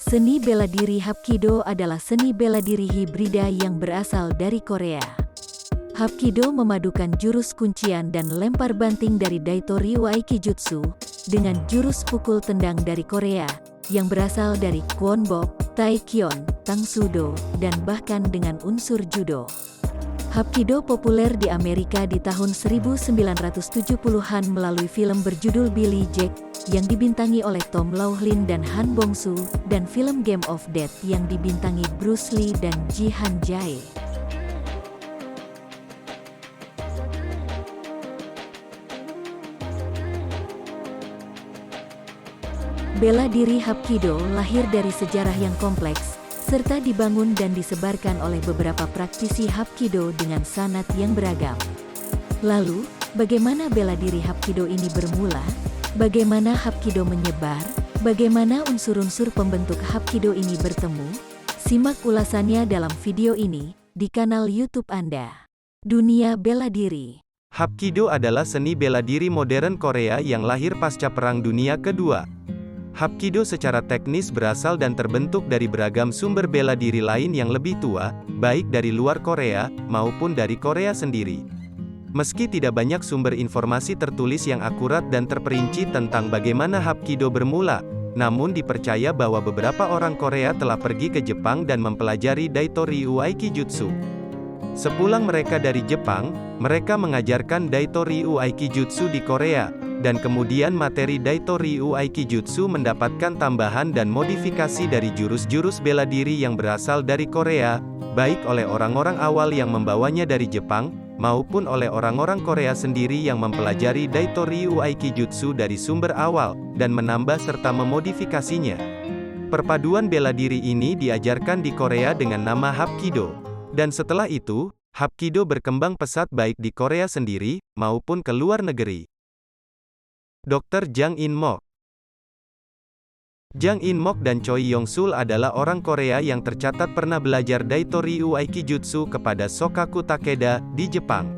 Seni bela diri Hapkido adalah seni bela diri hibrida yang berasal dari Korea. Hapkido memadukan jurus kuncian dan lempar banting dari Daito Ryu Aikijutsu dengan jurus pukul tendang dari Korea yang berasal dari Kwonbok, Taekyon, Tangsudo, dan bahkan dengan unsur judo. Hapkido populer di Amerika di tahun 1970-an melalui film berjudul Billy Jack yang dibintangi oleh Tom Laughlin dan Han Bong-soo, dan film Game of Death yang dibintangi Bruce Lee dan Ji Han Jae. Bela diri Hapkido lahir dari sejarah yang kompleks, serta dibangun dan disebarkan oleh beberapa praktisi Hapkido dengan sanat yang beragam. Lalu, bagaimana bela diri Hapkido ini bermula? Bagaimana Hapkido menyebar? Bagaimana unsur-unsur pembentuk Hapkido ini bertemu? Simak ulasannya dalam video ini, di kanal YouTube Anda. Dunia Bela Diri. Hapkido adalah seni bela diri modern Korea yang lahir pasca Perang Dunia Kedua. Hapkido secara teknis berasal dan terbentuk dari beragam sumber bela diri lain yang lebih tua, baik dari luar Korea, maupun dari Korea sendiri. Meski tidak banyak sumber informasi tertulis yang akurat dan terperinci tentang bagaimana Hapkido bermula, namun dipercaya bahwa beberapa orang Korea telah pergi ke Jepang dan mempelajari Daito Ryu Aikijutsu. Sepulang mereka dari Jepang, mereka mengajarkan Daito Ryu Aikijutsu di Korea, dan kemudian materi Daito Ryu Aikijutsu mendapatkan tambahan dan modifikasi dari jurus-jurus bela diri yang berasal dari Korea, baik oleh orang-orang awal yang membawanya dari Jepang, maupun oleh orang-orang Korea sendiri yang mempelajari Daito Ryu Aikijutsu dari sumber awal, dan menambah serta memodifikasinya. Perpaduan bela diri ini diajarkan di Korea dengan nama Hapkido. Dan setelah itu, Hapkido berkembang pesat baik di Korea sendiri, maupun ke luar negeri. Dr. Jang In-mok. Jang In-mok dan Choi Yong-sul adalah orang Korea yang tercatat pernah belajar Daito Ryu Aikijutsu kepada Shokaku Takeda, di Jepang.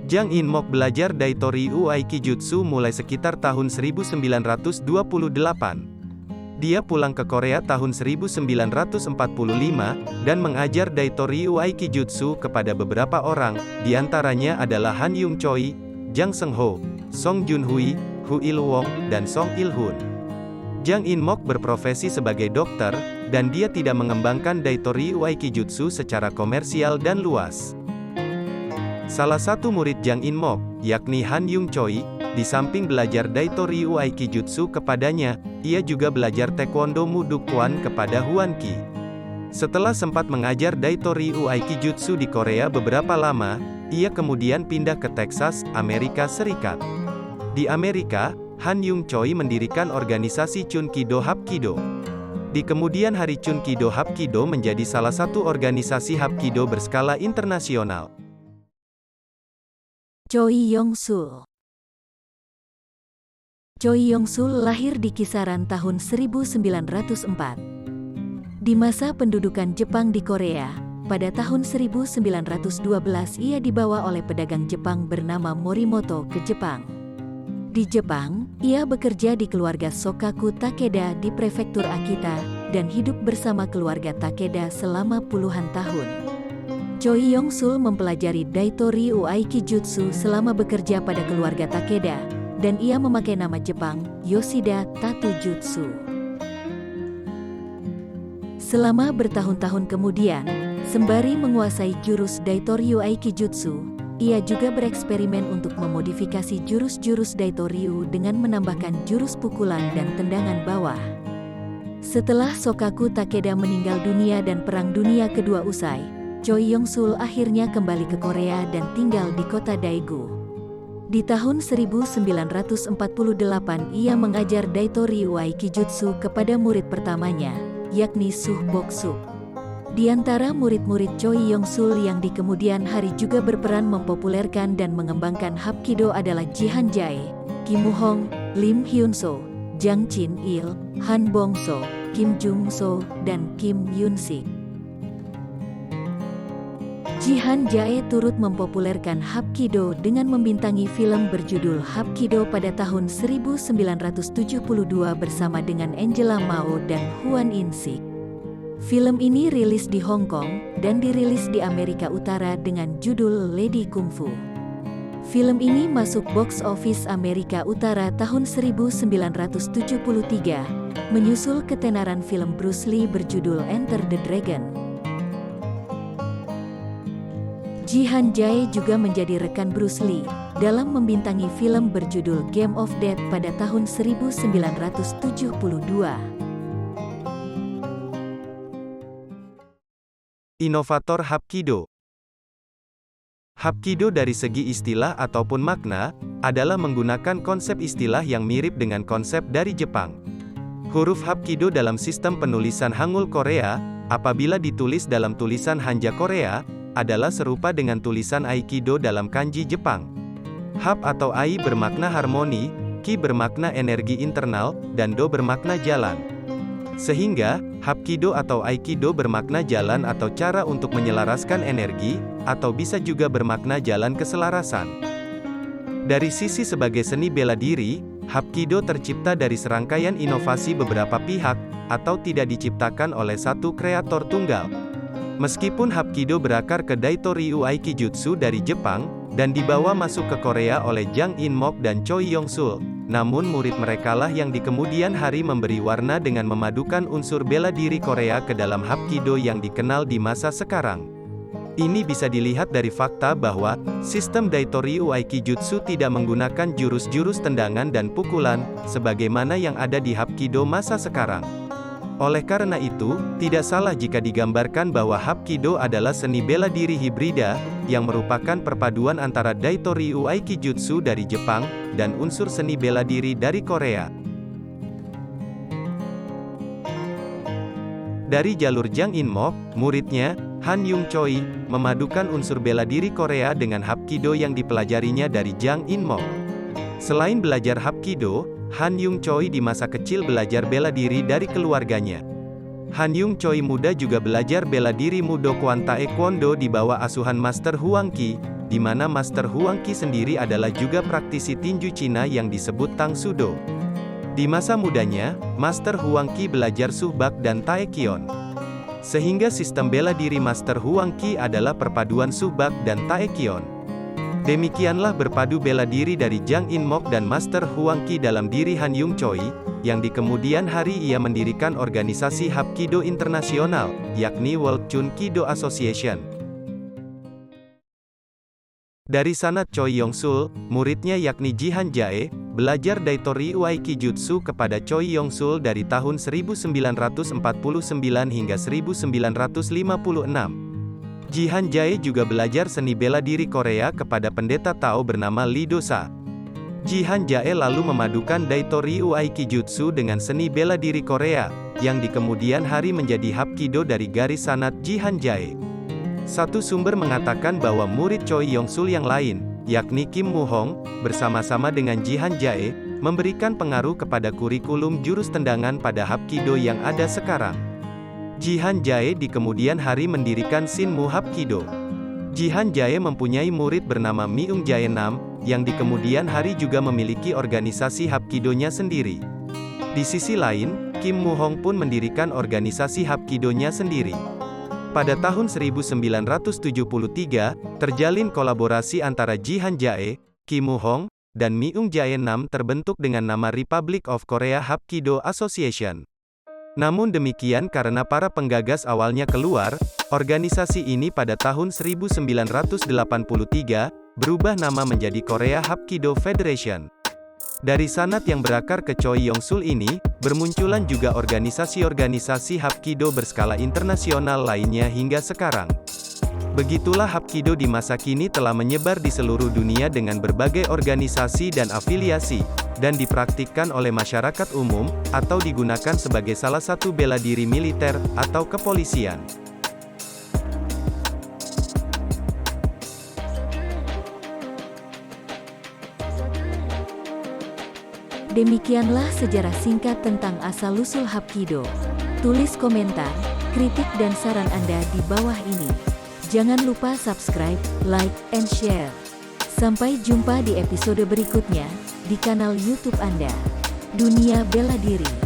Jang In-mok belajar Daito Ryu Aikijutsu mulai sekitar tahun 1928. Dia pulang ke Korea tahun 1945, dan mengajar Daito Ryu Aikijutsu kepada beberapa orang, diantaranya adalah Han Yung Choi, Jang Seung-ho, Song Joon-hui, Hu Il-wong, dan Song Il-hun. Jang In-mok berprofesi sebagai dokter, dan dia tidak mengembangkan Daito Ryu Aikijutsu secara komersial dan luas. Salah satu murid Jang In-mok, yakni Han Yung Choi, di samping belajar Daito Ryu Aikijutsu kepadanya, ia juga belajar Taekwondo Mudo Kwan kepada Hwan Ki. Setelah sempat mengajar Daito Ryu Aikijutsu di Korea beberapa lama, ia kemudian pindah ke Texas, Amerika Serikat. Di Amerika, Han Yung Choi mendirikan organisasi Chunkido Hapkido. Di kemudian hari Chunkido Hapkido menjadi salah satu organisasi Hapkido berskala internasional. Choi Yong-sul. Choi Yong-sul lahir di kisaran tahun 1904. Di masa pendudukan Jepang di Korea, pada tahun 1912 ia dibawa oleh pedagang Jepang bernama Morimoto ke Jepang. Di Jepang, ia bekerja di keluarga Shokaku Takeda di prefektur Akita, dan hidup bersama keluarga Takeda selama puluhan tahun. Choi Yong-sul mempelajari Daito Ryu Aikijutsu selama bekerja pada keluarga Takeda, dan ia memakai nama Jepang, Yoshida Tatsujutsu. Selama bertahun-tahun kemudian, sembari menguasai jurus Daito Ryu Aikijutsu, ia juga bereksperimen untuk memodifikasi jurus-jurus Daito Ryu dengan menambahkan jurus pukulan dan tendangan bawah. Setelah Shokaku Takeda meninggal dunia dan Perang Dunia Kedua usai, Choi Yong-sul akhirnya kembali ke Korea dan tinggal di kota Daegu. Di tahun 1948 ia mengajar Daito Ryu Aikijutsu kepada murid pertamanya, yakni Suh Bok-suk. Di antara murid-murid Choi Yong-sul yang di kemudian hari juga berperan mempopulerkan dan mengembangkan Hapkido adalah Ji Han Jae, Kim Woo-hong, Lim Hyun-soo, Jang Chin-il, Han Bong-soo, Kim Jung-soo, dan Kim Yun-sik. Jihan Jae turut mempopulerkan Hapkido dengan membintangi film berjudul Hapkido pada tahun 1972 bersama dengan Angela Mao dan Hwan In-sik. Film ini rilis di Hong Kong dan dirilis di Amerika Utara dengan judul Lady Kung Fu. Film ini masuk box office Amerika Utara tahun 1973, menyusul ketenaran film Bruce Lee berjudul Enter the Dragon. Jihan Jae juga menjadi rekan Bruce Lee dalam membintangi film berjudul Game of Death pada tahun 1972. Inovator Hapkido. Hapkido dari segi istilah ataupun makna, adalah menggunakan konsep istilah yang mirip dengan konsep dari Jepang. Huruf Hapkido dalam sistem penulisan Hangul Korea, apabila ditulis dalam tulisan Hanja Korea, adalah serupa dengan tulisan Aikido dalam kanji Jepang. Hap atau Ai bermakna harmoni, Ki bermakna energi internal, dan Do bermakna jalan. Sehingga, Hapkido atau Aikido bermakna jalan atau cara untuk menyelaraskan energi, atau bisa juga bermakna jalan keselarasan. Dari sisi sebagai seni bela diri, Hapkido tercipta dari serangkaian inovasi beberapa pihak, atau tidak diciptakan oleh satu kreator tunggal. Meskipun Hapkido berakar ke Daito Ryu Aikijutsu dari Jepang, dan dibawa masuk ke Korea oleh Jang In-mok dan Choi Yong-sul, namun murid merekalah yang di kemudian hari memberi warna dengan memadukan unsur bela diri Korea ke dalam Hapkido yang dikenal di masa sekarang. Ini bisa dilihat dari fakta bahwa, sistem Daito Ryu Aikijutsu tidak menggunakan jurus-jurus tendangan dan pukulan, sebagaimana yang ada di Hapkido masa sekarang. Oleh karena itu, tidak salah jika digambarkan bahwa Hapkido adalah seni bela diri hibrida, yang merupakan perpaduan antara Daito Ryu Aikijutsu dari Jepang, dan unsur seni bela diri dari Korea. Dari jalur Jang In-mok, muridnya, Han Yung Choi, memadukan unsur bela diri Korea dengan Hapkido yang dipelajarinya dari Jang In-mok. Selain belajar Hapkido, Han Yung Choi di masa kecil belajar bela diri dari keluarganya. Han Yung Choi muda juga belajar bela diri Mudo Kwan Taekwondo di bawah asuhan Master Huang Qi, di mana Master Huang Qi sendiri adalah juga praktisi tinju Cina yang disebut Tang Sudo. Di masa mudanya, Master Huang Qi belajar Suhbak dan Taekyon. Sehingga sistem bela diri Master Huang Qi adalah perpaduan Suhbak dan Taekyon. Demikianlah berpadu bela diri dari Jang In-mok dan Master Huang Qi dalam diri Han Yung Choi, yang di kemudian hari ia mendirikan organisasi Hapkido internasional, yakni World Chun Kido Association. Dari sanad Choi Yong-sul, muridnya yakni Jihan Jae, belajar Daito Ryu Aikijutsu kepada Choi Yong-sul dari tahun 1949 hingga 1956. Jihan Jae juga belajar seni bela diri Korea kepada pendeta Tao bernama Lee Do-sa. Jihan Jae lalu memadukan Daito Ryu Aikijutsu dengan seni bela diri Korea, yang di kemudian hari menjadi Hapkido dari garis sanad Jihan Jae. Satu sumber mengatakan bahwa murid Choi Yong-sul yang lain, yakni Kim Mu-hong, bersama-sama dengan Jihan Jae, memberikan pengaruh kepada kurikulum jurus tendangan pada Hapkido yang ada sekarang. Jihan Jae di kemudian hari mendirikan Shinmu Hapkido. Jihan Jae mempunyai murid bernama Miung Jae Nam, yang di kemudian hari juga memiliki organisasi Hapkidonya sendiri. Di sisi lain, Kim Mu-hong pun mendirikan organisasi Hapkidonya sendiri. Pada tahun 1973, terjalin kolaborasi antara Jihan Jae, Kim Mu-hong, dan Miung Jae Nam terbentuk dengan nama Republic of Korea Hapkido Association. Namun demikian karena para penggagas awalnya keluar, organisasi ini pada tahun 1983, berubah nama menjadi Korea Hapkido Federation. Dari sanad yang berakar ke Choi Yong-sul ini, bermunculan juga organisasi-organisasi Hapkido berskala internasional lainnya hingga sekarang. Begitulah Hapkido di masa kini telah menyebar di seluruh dunia dengan berbagai organisasi dan afiliasi, dan dipraktikkan oleh masyarakat umum, atau digunakan sebagai salah satu bela diri militer, atau kepolisian. Demikianlah sejarah singkat tentang asal-usul Hapkido. Tulis komentar, kritik dan saran Anda di bawah ini. Jangan lupa subscribe, like, and share. Sampai jumpa di episode berikutnya, di kanal YouTube Anda. Dunia Bela Diri.